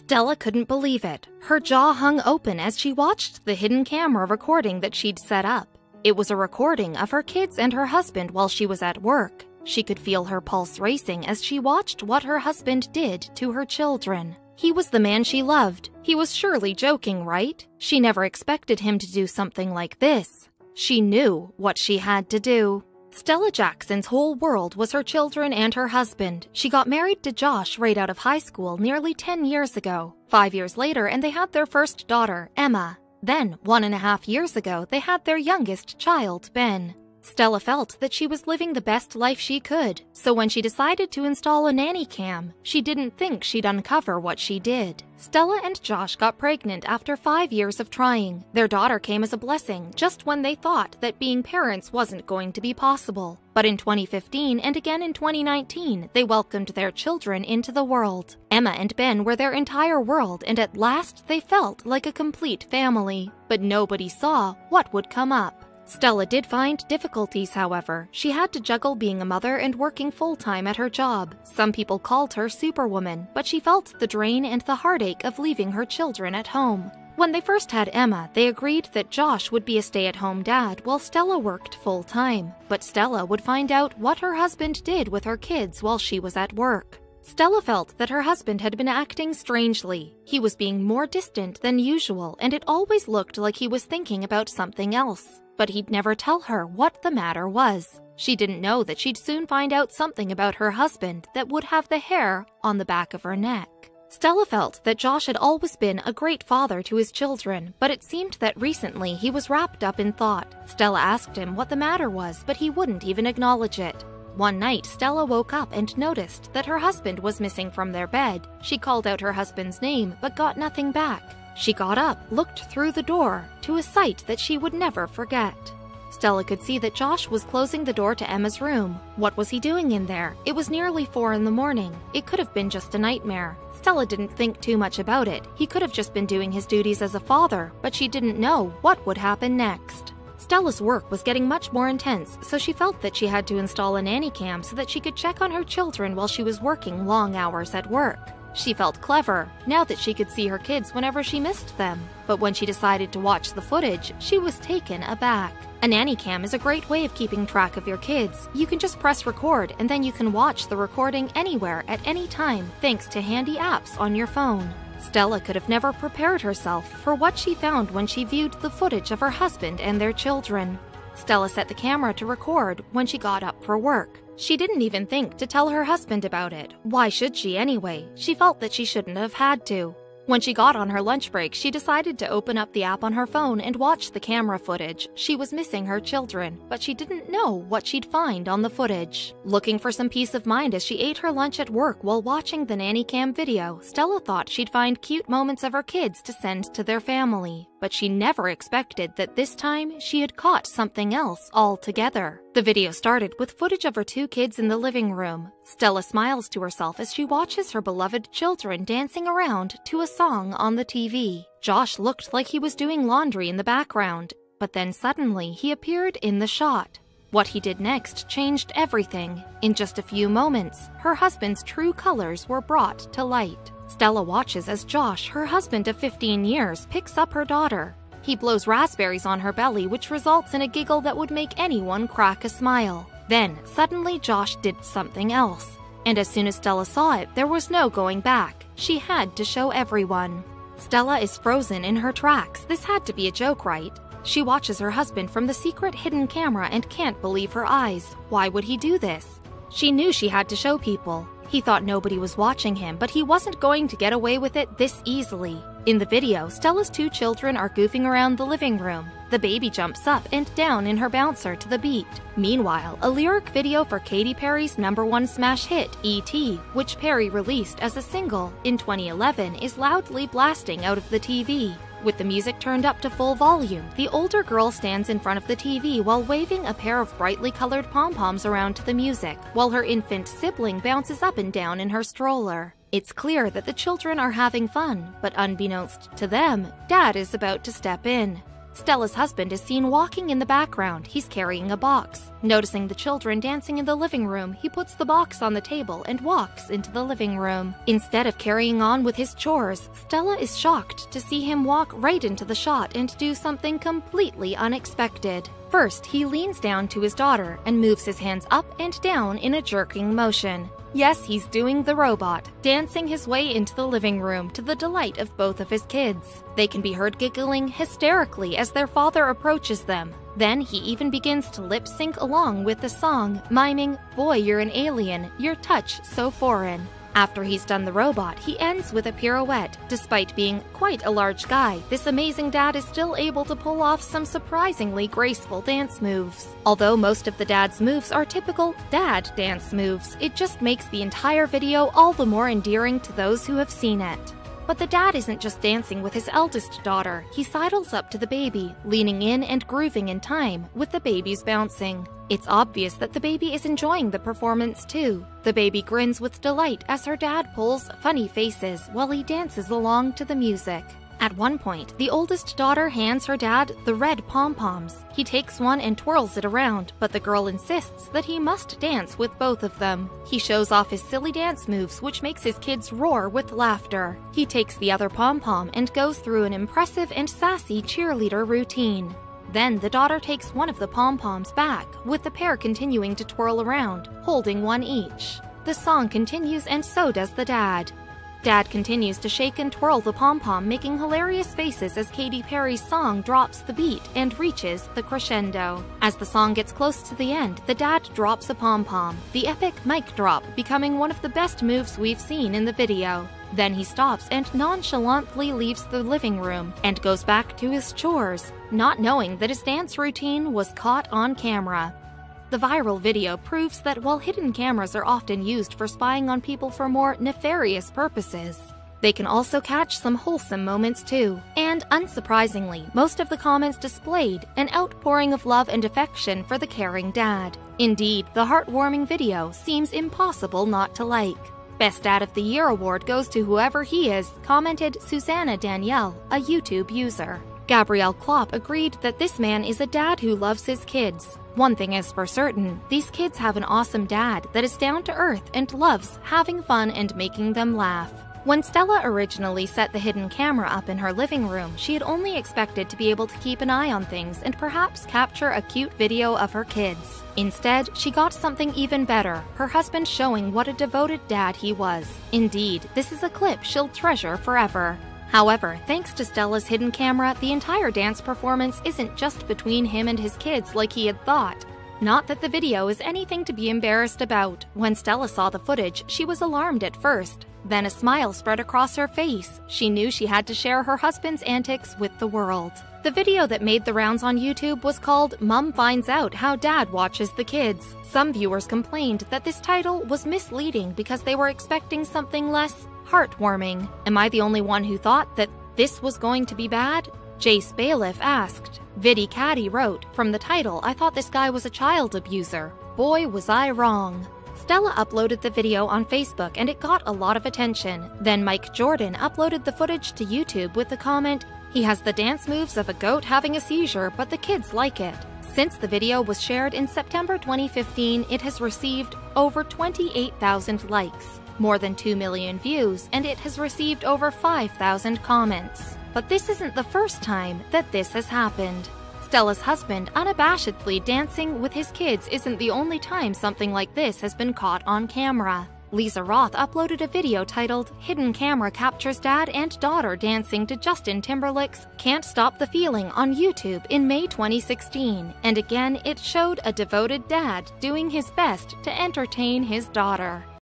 Stella couldn't believe it. Her jaw hung open as she watched the hidden camera recording that she'd set up. It was a recording of her kids and her husband while she was at work. She could feel her pulse racing as she watched what her husband did to her children. He was the man she loved. He was surely joking, right? She never expected him to do something like this. She knew what she had to do. Stella Jackson's whole world was her children and her husband. She got married to Josh right out of high school nearly 10 years ago. 5 years later, and they had their first daughter, Emma. Then, 1.5 years ago, they had their youngest child, Ben. Stella felt that she was living the best life she could, so when she decided to install a nanny cam, she didn't think she'd uncover what she did. Stella and Josh got pregnant after 5 years of trying. Their daughter came as a blessing just when they thought that being parents wasn't going to be possible. But in 2015 and again in 2019, they welcomed their children into the world. Emma and Ben were their entire world, and at last they felt like a complete family. But nobody saw what would come up. Stella did find difficulties, however. She had to juggle being a mother and working full-time at her job. Some people called her Superwoman, but she felt the drain and the heartache of leaving her children at home. When they first had Emma, they agreed that Josh would be a stay-at-home dad while Stella worked full-time. But Stella would find out what her husband did with her kids while she was at work. Stella felt that her husband had been acting strangely. He was being more distant than usual, and it always looked like he was thinking about something else. But he'd never tell her what the matter was. She didn't know that she'd soon find out something about her husband that would have the hair on the back of her neck. Stella felt that Josh had always been a great father to his children, but it seemed that recently he was wrapped up in thought. Stella asked him what the matter was, but he wouldn't even acknowledge it. One night, Stella woke up and noticed that her husband was missing from their bed. She called out her husband's name, but got nothing back. She got up, looked through the door, to a sight that she would never forget. Stella could see that Josh was closing the door to Emma's room. What was he doing in there? It was nearly 4 in the morning. It could have been just a nightmare. Stella didn't think too much about it. He could have just been doing his duties as a father, but she didn't know what would happen next. Stella's work was getting much more intense, so she felt that she had to install a nanny cam so that she could check on her children while she was working long hours at work. She felt clever, now that she could see her kids whenever she missed them. But when she decided to watch the footage, she was taken aback. A nanny cam is a great way of keeping track of your kids. You can just press record and then you can watch the recording anywhere at any time thanks to handy apps on your phone. Stella could have never prepared herself for what she found when she viewed the footage of her husband and their children. Stella set the camera to record when she got up for work. She didn't even think to tell her husband about it. Why should she anyway? She felt that she shouldn't have had to. When she got on her lunch break, she decided to open up the app on her phone and watch the camera footage. She was missing her children, but she didn't know what she'd find on the footage. Looking for some peace of mind as she ate her lunch at work while watching the nanny cam video, Stella thought she'd find cute moments of her kids to send to their family. But she never expected that this time she had caught something else altogether. The video started with footage of her 2 kids in the living room. Stella smiles to herself as she watches her beloved children dancing around to a song on the TV. Josh looked like he was doing laundry in the background, but then suddenly he appeared in the shot. What he did next changed everything. In just a few moments, her husband's true colors were brought to light. Stella watches as Josh, her husband of 15 years, picks up her daughter. He blows raspberries on her belly, which results in a giggle that would make anyone crack a smile. Then, suddenly Josh did something else. And as soon as Stella saw it, there was no going back. She had to show everyone. Stella is frozen in her tracks. This had to be a joke, right? She watches her husband from the secret hidden camera and can't believe her eyes. Why would he do this? She knew she had to show people. He thought nobody was watching him, but he wasn't going to get away with it this easily. In the video, Stella's 2 children are goofing around the living room. The baby jumps up and down in her bouncer to the beat. Meanwhile, a lyric video for Katy Perry's #1 smash hit, E.T., which Perry released as a single in 2011, is loudly blasting out of the TV. With the music turned up to full volume, the older girl stands in front of the TV while waving a pair of brightly colored pom-poms around to the music, while her infant sibling bounces up and down in her stroller. It's clear that the children are having fun, but unbeknownst to them, Dad is about to step in. Stella's husband is seen walking in the background. He's carrying a box. Noticing the children dancing in the living room, he puts the box on the table and walks into the living room. Instead of carrying on with his chores, Stella is shocked to see him walk right into the shot and do something completely unexpected. First, he leans down to his daughter and moves his hands up and down in a jerking motion. Yes, he's doing the robot, dancing his way into the living room to the delight of both of his kids. They can be heard giggling hysterically as their father approaches them. Then he even begins to lip-sync along with the song, miming, "Boy, you're an alien, your touch so foreign." After he's done the robot, he ends with a pirouette. Despite being quite a large guy, this amazing dad is still able to pull off some surprisingly graceful dance moves. Although most of the dad's moves are typical dad dance moves, it just makes the entire video all the more endearing to those who have seen it. But the dad isn't just dancing with his eldest daughter, he sidles up to the baby, leaning in and grooving in time, with the babies bouncing. It's obvious that the baby is enjoying the performance too. The baby grins with delight as her dad pulls funny faces while he dances along to the music. At one point, the oldest daughter hands her dad the red pom-poms. He takes one and twirls it around, but the girl insists that he must dance with both of them. He shows off his silly dance moves, which makes his kids roar with laughter. He takes the other pom-pom and goes through an impressive and sassy cheerleader routine. Then the daughter takes one of the pom-poms back, with the pair continuing to twirl around, holding one each. The song continues and so does the dad. Dad continues to shake and twirl the pom-pom, making hilarious faces as Katy Perry's song drops the beat and reaches the crescendo. As the song gets close to the end, the dad drops a pom-pom, the epic mic drop becoming one of the best moves we've seen in the video. Then he stops and nonchalantly leaves the living room and goes back to his chores, not knowing that his dance routine was caught on camera. The viral video proves that while hidden cameras are often used for spying on people for more nefarious purposes, they can also catch some wholesome moments too. And unsurprisingly, most of the comments displayed an outpouring of love and affection for the caring dad. Indeed, the heartwarming video seems impossible not to like. Best Dad of the Year award goes to whoever he is, commented Susanna Danielle, a YouTube user. Gabrielle Klopp agreed that this man is a dad who loves his kids. One thing is for certain, these kids have an awesome dad that is down to earth and loves having fun and making them laugh. When Stella originally set the hidden camera up in her living room, she had only expected to be able to keep an eye on things and perhaps capture a cute video of her kids. Instead, she got something even better, her husband showing what a devoted dad he was. Indeed, this is a clip she'll treasure forever. However, thanks to Stella's hidden camera, the entire dance performance isn't just between him and his kids like he had thought. Not that the video is anything to be embarrassed about. When Stella saw the footage, she was alarmed at first. Then a smile spread across her face. She knew she had to share her husband's antics with the world. The video that made the rounds on YouTube was called Mom Finds Out How Dad Watches the Kids. Some viewers complained that this title was misleading because they were expecting something less heartwarming. Am I the only one who thought that this was going to be bad? Jace Bailiff asked. Viddy Caddy wrote, "From the title, I thought this guy was a child abuser. Boy, was I wrong." Stella uploaded the video on Facebook and it got a lot of attention. Then Mike Jordan uploaded the footage to YouTube with the comment, "He has the dance moves of a goat having a seizure, but the kids like it." Since the video was shared in September 2015, it has received over 28,000 likes, more than 2 million views, and it has received over 5,000 comments. But this isn't the first time that this has happened. Stella's husband unabashedly dancing with his kids isn't the only time something like this has been caught on camera. Lisa Roth uploaded a video titled "Hidden Camera Captures Dad and Daughter Dancing to Justin Timberlake's Can't Stop the Feeling" on YouTube in May 2016, and again it showed a devoted dad doing his best to entertain his daughter.